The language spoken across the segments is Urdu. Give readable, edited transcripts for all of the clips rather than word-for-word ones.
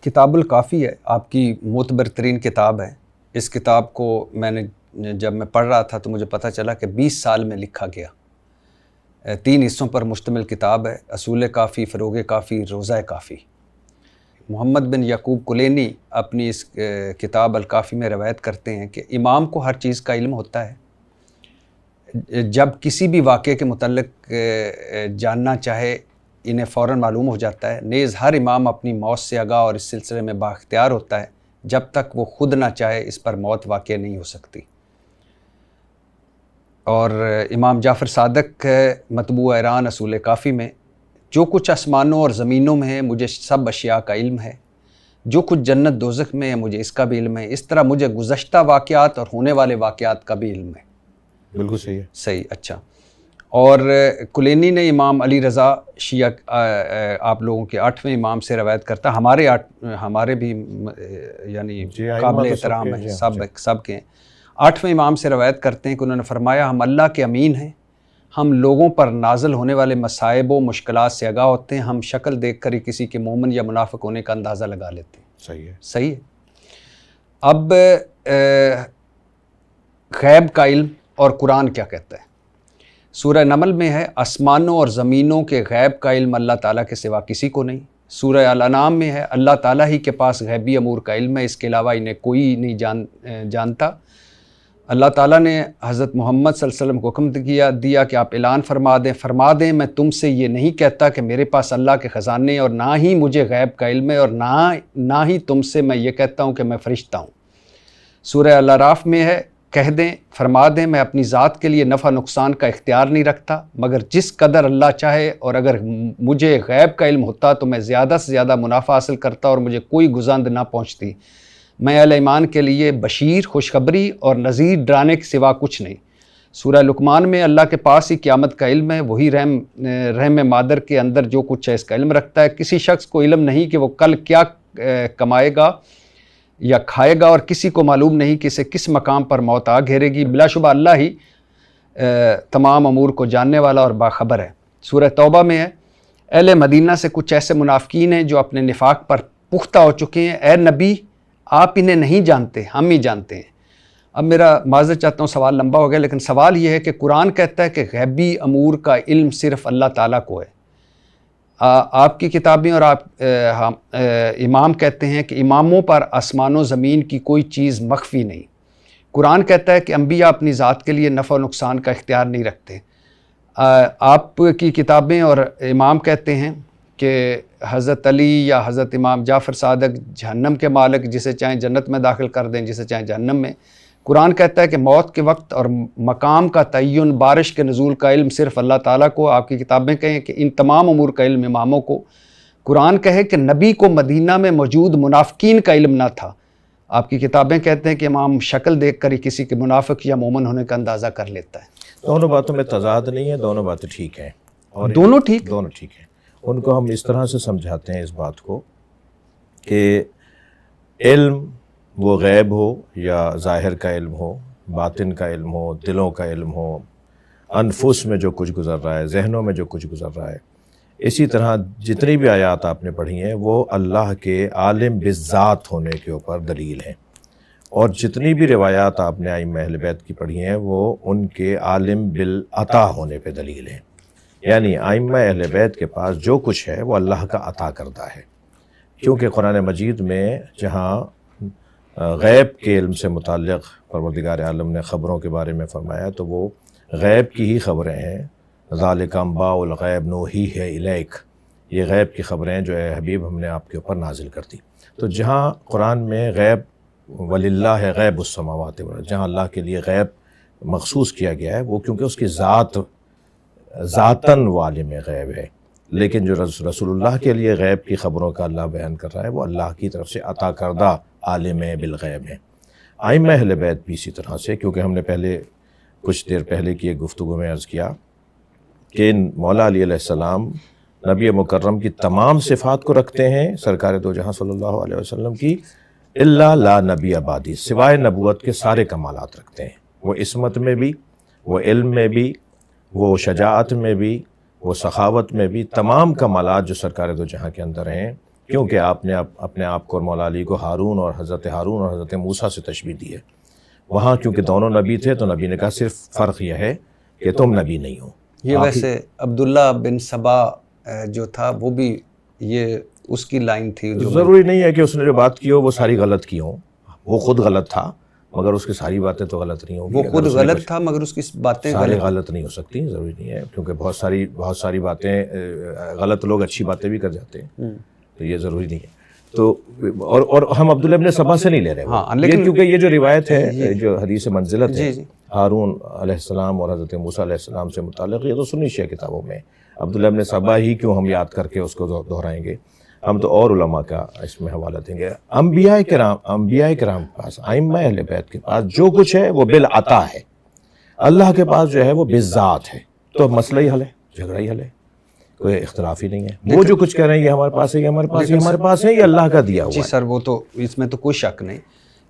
کتاب الکافی ہے، آپ کی معتبر ترین کتاب ہے۔ اس کتاب کو جب میں پڑھ رہا تھا تو مجھے پتہ چلا کہ 20 سال میں لکھا گیا۔ 3 حصوں پر مشتمل کتاب ہے، اصول کافی، فروغ کافی، روضہ کافی۔ محمد بن یعقوب کلینی اپنی اس کتاب الکافی میں روایت کرتے ہیں کہ امام کو ہر چیز کا علم ہوتا ہے، جب کسی بھی واقعے کے متعلق جاننا چاہے انہیں فوراً معلوم ہو جاتا ہے۔ نیز ہر امام اپنی موت سے آگاہ اور اس سلسلے میں بااختیار ہوتا ہے، جب تک وہ خود نہ چاہے اس پر موت واقع نہیں ہو سکتی۔ اور امام جعفر صادق مطبوع ایران اصول کافی میں، جو کچھ آسمانوں اور زمینوں میں ہے مجھے سب اشیاء کا علم ہے، جو کچھ جنت دوزخ میں ہے مجھے اس کا بھی علم ہے، اس طرح مجھے گزشتہ واقعات اور ہونے والے واقعات کا بھی علم ہے۔ بالکل صحیح ہے، صحیح، اچھا۔ اور کلینی نے امام علی رضا شیعہ آپ لوگوں کے 8ویں امام سے روایت کرتا، ہمارے بھی یعنی قابل احترام ہیں، سب کے 8ویں امام سے روایت کرتے ہیں کہ انہوں نے فرمایا، ہم اللہ کے امین ہیں، ہم لوگوں پر نازل ہونے والے مصائب و مشکلات سے آگاہ ہوتے ہیں، ہم شکل دیکھ کر ہی کسی کے مومن یا منافق ہونے کا اندازہ لگا لیتے ہیں۔ صحیح ہے، صحیح ہے۔ اب غیب کا علم اور قرآن کیا کہتا ہے؟ سورہ نمل میں ہے، آسمانوں اور زمینوں کے غیب کا علم اللہ تعالیٰ کے سوا کسی کو نہیں۔ سورہ الانعام میں ہے، اللہ تعالیٰ ہی کے پاس غیبی امور کا علم ہے، اس کے علاوہ انہیں کوئی نہیں جانتا۔ اللہ تعالیٰ نے حضرت محمد صلی اللہ علیہ وسلم کو حکم دیا کہ آپ اعلان فرما دیں میں تم سے یہ نہیں کہتا کہ میرے پاس اللہ کے خزانے اور نہ ہی مجھے غیب کا علم ہے، اور نہ ہی تم سے میں یہ کہتا ہوں کہ میں فرشتہ ہوں۔ سورہ الاعراف میں ہے، کہہ دیں، فرما دیں میں اپنی ذات کے لیے نفع نقصان کا اختیار نہیں رکھتا مگر جس قدر اللہ چاہے، اور اگر مجھے غیب کا علم ہوتا تو میں زیادہ سے زیادہ منافع حاصل کرتا اور مجھے کوئی گزند نہ پہنچتی۔ میں اہل ایمان کے لیے بشیر، خوشخبری اور نذیر ڈرانے کے سوا کچھ نہیں۔ سورہ لقمان میں اللہ کے پاس ہی قیامت کا علم ہے، وہی رحم مادر کے اندر جو کچھ ہے اس کا علم رکھتا ہے۔ کسی شخص کو علم نہیں کہ وہ کل کیا کمائے گا یا کھائے گا، اور کسی کو معلوم نہیں کہ اسے کس مقام پر موت آ گھیرے گی۔ بلا شبہ اللہ ہی تمام امور کو جاننے والا اور باخبر ہے۔ سورہ توبہ میں ہے، اہل مدینہ سے کچھ ایسے منافقین ہیں جو اپنے نفاق پر پختہ ہو چکے ہیں، اے نبی آپ انہیں نہیں جانتے، ہم ہی جانتے ہیں۔ اب میرا معذرت چاہتا ہوں، سوال لمبا ہو گیا، لیکن سوال یہ ہے کہ قرآن کہتا ہے کہ غیبی امور کا علم صرف اللہ تعالیٰ کو ہے۔ آپ کی کتابیں اور امام کہتے ہیں کہ اماموں پر آسمان و زمین کی کوئی چیز مخفی نہیں۔ قرآن کہتا ہے کہ انبیاء اپنی ذات کے لیے نفع و نقصان کا اختیار نہیں رکھتے۔ آپ کی کتابیں اور امام کہتے ہیں کہ حضرت علی یا حضرت امام جعفر صادق جہنم کے مالک، جسے چاہیں جنت میں داخل کر دیں، جسے چاہیں جہنم میں۔ قرآن کہتا ہے کہ موت کے وقت اور مقام کا تعین، بارش کے نزول کا علم صرف اللہ تعالیٰ کو۔ آپ کی کتابیں کہیں کہ ان تمام امور کا علم اماموں کو۔ قرآن کہے کہ نبی کو مدینہ میں موجود منافقین کا علم نہ تھا۔ آپ کی کتابیں کہتے ہیں کہ امام شکل دیکھ کر ہی کسی کے منافق یا مومن ہونے کا اندازہ کر لیتا ہے۔ دونوں باتوں میں تضاد نہیں ہے، دونوں باتیں ٹھیک ہیں، اور دونوں ٹھیک ہیں۔ ان کو ہم اس طرح سے سمجھاتے ہیں اس بات کو کہ علم وہ غیب ہو یا ظاہر کا علم ہو، باطن کا علم ہو، دلوں کا علم ہو، انفس میں جو کچھ گزر رہا ہے، ذہنوں میں جو کچھ گزر رہا ہے، اسی طرح جتنی بھی آیات آپ نے پڑھی ہیں وہ اللہ کے عالم بالذات ہونے کے اوپر دلیل ہیں، اور جتنی بھی روایات آپ نے ائمہ اہل بیت کی پڑھی ہیں وہ ان کے عالم بالعطا ہونے پہ دلیل ہیں۔ یعنی ائمہ اہل بیت کے پاس جو کچھ ہے وہ اللہ کا عطا کردہ ہے، کیونکہ قرآن مجید میں جہاں غیب کے علم سے متعلق پروردگار عالم نے خبروں کے بارے میں فرمایا تو وہ غیب کی ہی خبریں ہیں۔ ذالک انباء الغیب نوحیہ الیک، یہ غیب کی خبریں ہیں جو اے حبیب ہم نے آپ کے اوپر نازل کر دی۔ تو جہاں قرآن میں غیب وللہ غیب السماوات والارض، جہاں اللہ کے لیے غیب مخصوص کیا گیا ہے، وہ کیونکہ اس کی ذاتاً وہ عالم غیب ہے، لیکن جو رسول اللہ کے لیے غیب کی خبروں کا اللہ بیان کر رہا ہے وہ اللہ کی طرف سے عطا کردہ عالم بالغیب ہے۔ ائمہ اہل بیت بھی اسی طرح سے، کیونکہ ہم نے کچھ دیر پہلے کی ایک گفتگو میں عرض کیا کہ مولا علی علیہ السلام نبی مکرم کی تمام صفات کو رکھتے ہیں، سرکار دو جہاں صلی اللہ علیہ وسلم کی، الا لا نبی بعدی، سوائے نبوت کے سارے کمالات رکھتے ہیں۔ وہ عصمت میں بھی، وہ علم میں بھی، وہ شجاعت میں بھی، وہ سخاوت میں بھی، تمام کمالات جو سرکار دو جہاں کے اندر ہیں کیونکہ آپ نے اپنے آپ کو اور مولا علی کو ہارون اور حضرت موسیٰ سے تشبیہ دی ہے. وہاں چونکہ دونوں نبی تھے تو نبی نے کہا صرف فرق یہ ہے کہ تم نبی نہیں ہو. یہ ویسے عبداللہ بن سبا جو تھا وہ بھی یہ اس کی لائن تھی. ضروری نہیں ہے کہ اس نے جو بات کی ہو وہ ساری غلط کی ہوں. وہ خود غلط تھا مگر اس کی ساری باتیں تو غلط نہیں ہوں گی. وہ خود غلط تھا مگر اس کی باتیں سارے غلط نہیں ہو سکتی. ضروری نہیں ہے کیونکہ بہت ساری باتیں غلط لوگ اچھی باتیں بھی کر جاتے ہیں تو یہ ضروری نہیں ہے. تو اور ہم عبداللہ ابن سبا سے نہیں لے رہے ہیں لیکن کیونکہ یہ جو روایت ہے جو حدیث منزلت ہے ہارون علیہ السلام اور حضرت موسیٰ علیہ السلام سے متعلق یہ تو سنی شیعہ کتابوں میں. عبداللہ ابن سبا ہی کیوں ہم یاد کر کے اس کو دہرائیں گے. ہم تو اور علماء کا اس میں حوالہ دیں گے. انبیاء کرام کے پاس ائمہ اہل بیت کے پاس جو کچھ ہے وہ بالعطا ہے. اللہ کے پاس جو ہے وہ بالذات ہے. تو مسئلہ ہی حل ہے, جھگڑا ہی حل ہے, کوئی اختلاف ہی نہیں ہے. وہ جو کچھ کہہ رہے ہیں یہ ہمارے پاس ہے, یہ ہمارے پاس ہے, یہ اللہ کا دیا ہوا ہے. جی سر وہ تو اس میں تو کوئی شک نہیں.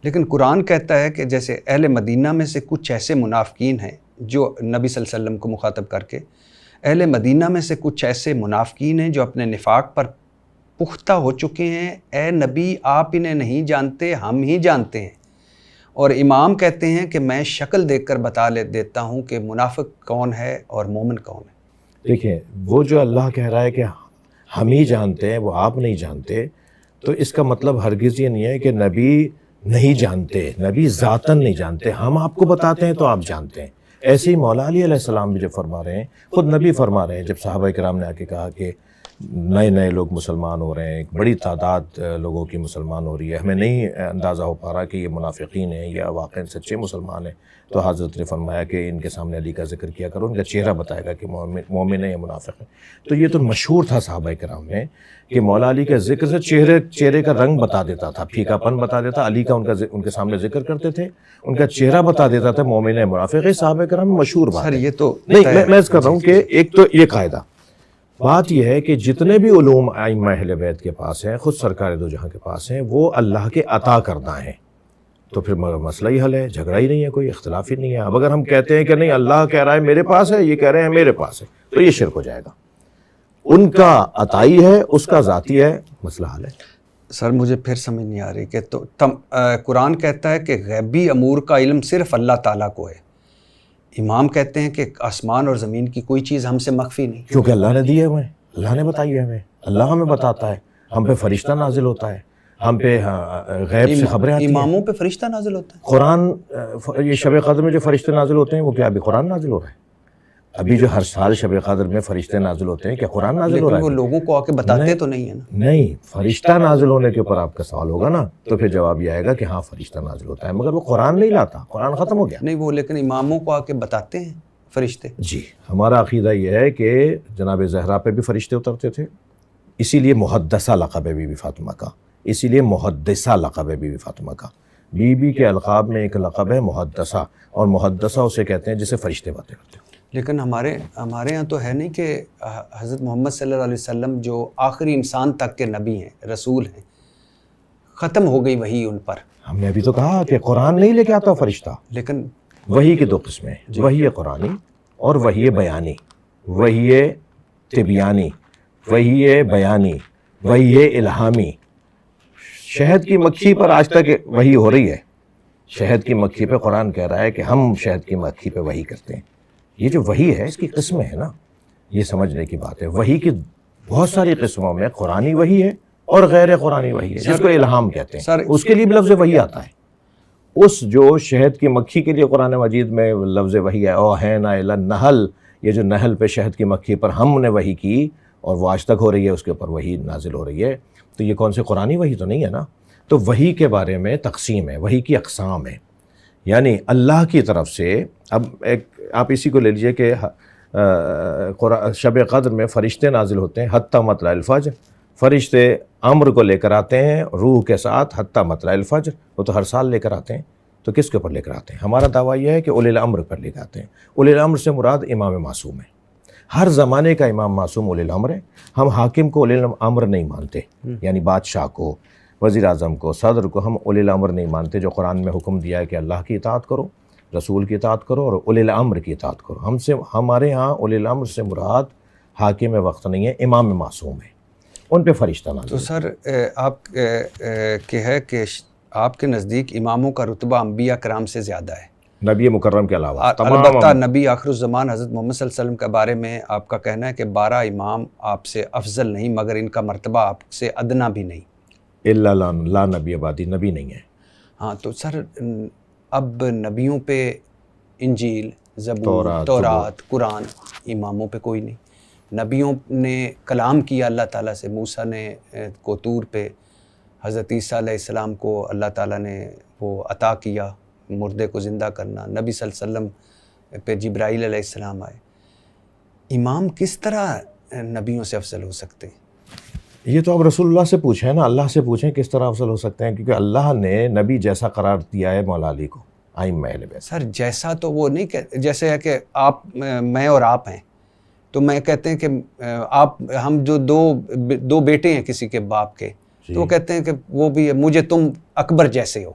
لیکن قرآن کہتا ہے کہ جیسے اہل مدینہ میں سے کچھ ایسے منافقین ہیں جو نبی صلی اللہ علیہ وسلم کو مخاطب کر کے اہل مدینہ میں سے کچھ ایسے منافقین ہیں جو اپنے نفاق پر پختہ ہو چکے ہیں. اے نبی آپ انہیں نہیں جانتے, ہم ہی جانتے ہیں. اور امام کہتے ہیں کہ میں شکل دیکھ کر بتا دیتا ہوں کہ منافق کون ہے اور مومن کون ہے. دیکھیں وہ جو اللہ کہہ رہا ہے کہ ہم ہی جانتے ہیں وہ آپ نہیں جانتے تو اس کا مطلب ہرگز یہ نہیں ہے کہ نبی نہیں جانتے, نبی ذاتاً نہیں جانتے. ہم آپ کو بتاتے ہیں تو آپ جانتے ہیں. ایسے ہی مولا علی علیہ السلام بھی جب فرما رہے ہیں, خود نبی فرما رہے ہیں جب صحابہ کرام نے آ کے کہا کہ نئے لوگ مسلمان ہو رہے ہیں, ایک بڑی تعداد لوگوں کی مسلمان ہو رہی ہے, ہمیں نہیں اندازہ ہو پا رہا کہ یہ منافقین ہیں یا واقعاً سچے مسلمان ہیں. تو حضرت نے فرمایا کہ ان کے سامنے علی کا ذکر کیا کرو, ان کا چہرہ بتائے گا کہ مومن ہے یا منافق ہے. تو یہ تو مشہور تھا صحابہ کرام میں کہ مولا علی کے ذکر سے چہرے کا رنگ بتا دیتا تھا, پھیکا پن بتا دیتا. علی کا ان کے سامنے ذکر کرتے تھے, ان کا چہرہ بتا دیتا تھا مومن ہے منافق ہے. صحابہ کرام میں مشہور بات ہے. یہ تو نہیں میں کر رہا ہوں کہ ایک تو یہ قاعدہ بات یہ ہے کہ جتنے بھی علوم ائمہ اہل بیت کے پاس ہیں, خود سرکار دو جہاں کے پاس ہیں, وہ اللہ کے عطا کردہ ہیں. تو پھر مسئلہ ہی حل ہے, جھگڑا ہی نہیں ہے, کوئی اختلاف ہی نہیں ہے. اب اگر ہم کہتے ہیں کہ نہیں اللہ کہہ رہا ہے میرے پاس ہے, یہ کہہ رہے ہیں میرے پاس ہے, تو یہ شرک ہو جائے گا. ان کا عطائی ہے, اس کا ذاتی ہے, مسئلہ حل ہے. سر مجھے پھر سمجھ نہیں آ رہی کہ تو قرآن کہتا ہے کہ غیبی امور کا علم صرف اللہ تعالیٰ کو ہے. امام کہتے ہیں کہ آسمان اور زمین کی کوئی چیز ہم سے مخفی نہیں, کیونکہ اللہ نے دیے ہوئے ہیں, اللہ نے بتائی ہے ہمیں, اللہ ہمیں بتاتا ہے. ہم پہ فرشتہ نازل ہوتا ہے, ہم پہ غیب سے خبریں آتی ہیں. اماموں پہ فرشتہ نازل ہوتا ہے. قرآن یہ شب قدر میں جو فرشتے نازل ہوتے ہیں وہ کیا ابھی قرآن نازل ہو رہا ہے؟ ابھی جو ہر سال شب قدر میں فرشتے نازل ہوتے ہیں کیا قرآن نازل ہو رہا ہے؟ وہ لوگوں کو آ کے بتاتے تو نہیں ہے نا. نہیں, فرشتہ نازل ہونے کے اوپر آپ کا سوال ہوگا نا, تو پھر جواب یہ آئے گا کہ ہاں فرشتہ نازل ہوتا ہے, مگر وہ قرآن نہیں لاتا, قرآن ختم ہو گیا. نہیں وہ لیکن اماموں کو آ کے بتاتے ہیں فرشتے. جی ہمارا عقیدہ یہ ہے کہ جناب زہرا پہ بھی فرشتے اترتے تھے, اسی لیے محدثہ لقب ہے بی بی فاطمہ کا, اسی لیے محدثہ لقب ہے بی بی فاطمہ کا. بی بی کے القاب میں ایک لقب ہے محدثہ, اور محدثہ اسے کہتے ہیں جسے فرشتے باتیں کرتے ہیں. لیکن ہمارے یہاں تو ہے نہیں کہ حضرت محمد صلی اللہ علیہ وسلم جو آخری انسان تک کے نبی ہیں, رسول ہیں, ختم ہو گئی وحی ان پر. ہم نے ابھی تو کہا کہ قرآن نہیں لے کے آتا فرشتہ. لیکن وحی کی دو قسمیں ہیں, وحی قرآنی اور وحی بیانی. وحی طبیانی, وحی بیانی, وحی الہامی. شہد کی مکھی پر آج تک وحی ہو رہی ہے. شہد کی مکھی پہ قرآن کہہ رہا ہے کہ ہم شہد کی مکھی پہ وحی کرتے ہیں. یہ جو وحی ہے اس کی قسمیں ہیں نا, یہ سمجھنے کی بات ہے. وحی کی بہت ساری قسموں میں قرآنی وحی ہے اور غیر قرآنی وحی ہے, جس کو الہام کہتے ہیں. اس کے لیے بھی لفظ وحی آتا ہے. اس جو شہد کی مکھی کے لیے قرآن مجید میں لفظ وحی ہے, اوحینا الی النحل, یہ جو نحل پہ شہد کی مکھی پر ہم نے وحی کی اور وہ آج تک ہو رہی ہے, اس کے اوپر وحی نازل ہو رہی ہے, تو یہ کون سے قرآنی وحی تو نہیں ہے نا. تو وحی کے بارے میں تقسیم ہے, وحی کی اقسام ہے. یعنی اللہ کی طرف سے, اب ایک آپ اسی کو لے لیجئے کہ شب قدر میں فرشتے نازل ہوتے ہیں حتی مطلع الفجر. فرشتے امر کو لے کر آتے ہیں روح کے ساتھ حتی مطلع الفجر. وہ تو ہر سال لے کر آتے ہیں. تو کس کے اوپر لے کر آتے ہیں؟ ہمارا دعویٰ یہ ہے کہ اولی الامر پر لے کر آتے ہیں. اولی الامر سے مراد امام معصوم ہے. ہر زمانے کا امام معصوم اولی الامر ہے. ہم حاکم کو اولی الامر نہیں مانتے, یعنی بادشاہ کو, وزیر اعظم کو, صدر کو ہم اولی الامر نہیں مانتے. جو قرآن میں حکم دیا ہے کہ اللہ کی اطاعت کرو, رسول کی اطاعت کرو اور اولی الامر کی اطاعت کرو. ہمارے ہاں اولی الامر سے مراد حاکم وقت نہیں ہے, امام معصوم ہے. ان پہ فرشتہ نازل. تو سر آپ کہ ہے کہ آپ کے نزدیک اماموں کا رتبہ انبیاء کرام سے زیادہ ہے نبی مکرم کے علاوہ. البتہ نبی آخر الزمان حضرت محمد صلی اللہ علیہ وسلم کے بارے میں آپ کا کہنا ہے کہ 12 امام آپ سے افضل نہیں مگر ان کا مرتبہ آپ سے ادنا بھی نہیں. الا لا نبی آبادی، نبی نہیں ہے. ہاں تو سر اب نبیوں پہ انجیل، زبور، تورات، قرآن، اماموں پہ کوئی نہیں. نبیوں نے کلام کیا اللہ تعالیٰ سے، موسیٰ نے کو طور پہ، حضرت عیسیٰ علیہ السلام کو اللہ تعالیٰ نے وہ عطا کیا مردے کو زندہ کرنا، نبی صلی اللہ علیہ وسلم پہ جبرائیل علیہ السلام آئے. امام کس طرح نبیوں سے افضل ہو سکتے ہیں؟ یہ تو اب رسول اللہ سے پوچھیں نا، اللہ سے پوچھیں کس طرح افضل ہو سکتے ہیں، کیونکہ اللہ نے نبی جیسا قرار دیا ہے مولا علی کو ائمہ اہل بیت. سر جیسا تو وہ نہیں کہ جیسے ہے کہ آپ میں اور آپ ہیں تو میں کہتے ہیں کہ آپ ہم جو دو بیٹے ہیں کسی کے باپ کے تو وہ کہتے ہیں کہ وہ بھی مجھے تم اکبر جیسے ہو.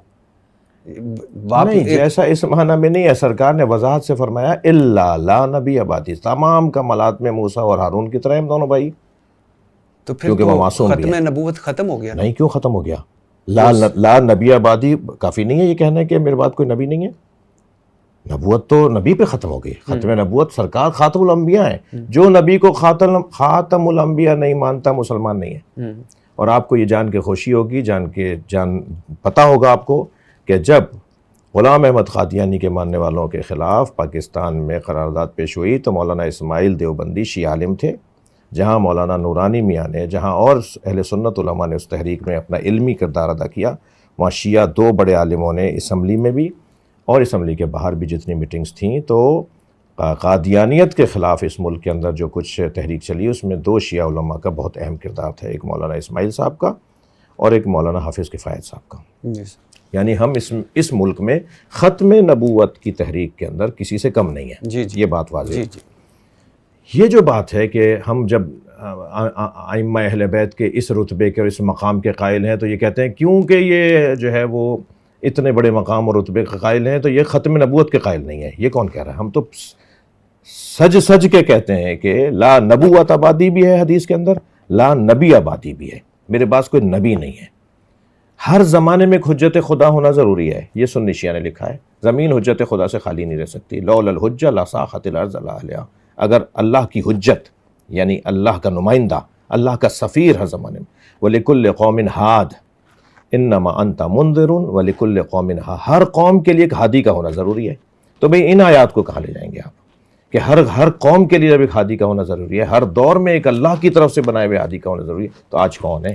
باپ نہیں، جیسا اس معنی میں نہیں ہے. سرکار نے وضاحت سے فرمایا الا لا نبی آبادی، تمام کمالات میں موسیٰ اور ہارون کی طرح ہم دونوں بھائی. تو پھر تو ختم نبوت ختم ہو گیا. نہیں، کیوں ختم ہو گیا؟ لا نبی آبادی کافی نہیں ہے یہ کہنا ہے کہ میرے بعد کوئی نبی نہیں ہے. نبوت تو نبی پہ ختم ہو گئی. ختم نبوت سرکار خاتم الانبیاء ہیں. جو نبی کو خاتم الانبیاء نہیں مانتا مسلمان نہیں ہے. اور آپ کو یہ جان کے خوشی ہوگی، جان پتہ ہوگا آپ کو کہ جب غلام احمد قادیانی کے ماننے والوں کے خلاف پاکستان میں قرارداد پیش ہوئی تو مولانا اسماعیل دیوبندی شیعہ عالم تھے. جہاں مولانا نورانی میاں نے، جہاں اور اہل سنت علماء نے اس تحریک میں اپنا علمی کردار ادا کیا، وہاں شیعہ 2 بڑے عالموں نے اسمبلی میں بھی اور اسمبلی کے باہر بھی جتنی میٹنگز تھیں تو قادیانیت کے خلاف اس ملک کے اندر جو کچھ تحریک چلی اس میں 2 شیعہ علماء کا بہت اہم کردار تھا، ایک مولانا اسماعیل صاحب کا اور ایک مولانا حافظ کفایت صاحب کا. یعنی ہم اس ملک میں ختم نبوت کی تحریک کے اندر کسی سے کم نہیں ہیں. یہ بات واضح ہے. یہ جو بات ہے کہ ہم جب ائمہ اہل بیت کے اس رتبے کے اور اس مقام کے قائل ہیں تو یہ کہتے ہیں کیونکہ یہ جو ہے وہ اتنے بڑے مقام اور رتبے کے قائل ہیں تو یہ ختم نبوت کے قائل نہیں ہے. یہ کون کہہ رہا ہے؟ ہم تو سج کے کہتے ہیں کہ لا نبوت آبادی بھی ہے حدیث کے اندر، لا نبی آبادی بھی ہے. میرے پاس کوئی نبی نہیں ہے. ہر زمانے میں حجت خدا ہونا ضروری ہے. یہ سنی شیعہ نے لکھا ہے. زمین حجت خدا سے خالی نہیں رہ سکتی. لولا الحجہ لساخت الارض لا اہلہا. اگر اللہ کی حجت یعنی اللہ کا نمائندہ، اللہ کا سفیر ہر زمانے میں، وَلِكُلِّ قَوْمٍ ہاد انما انت منذر وَلِكُلِّ قَوْمٍ ہاد، ہر قوم کے لیے ایک ہادی کا ہونا ضروری ہے. تو بھئی ان آیات کو کہاں لے جائیں گے آپ کہ ہر قوم کے لیے جب ایک ہادی کا ہونا ضروری ہے، ہر دور میں ایک اللہ کی طرف سے بنائے ہوئے ہادی کا ہونا ضروری ہے، تو آج کون ہے؟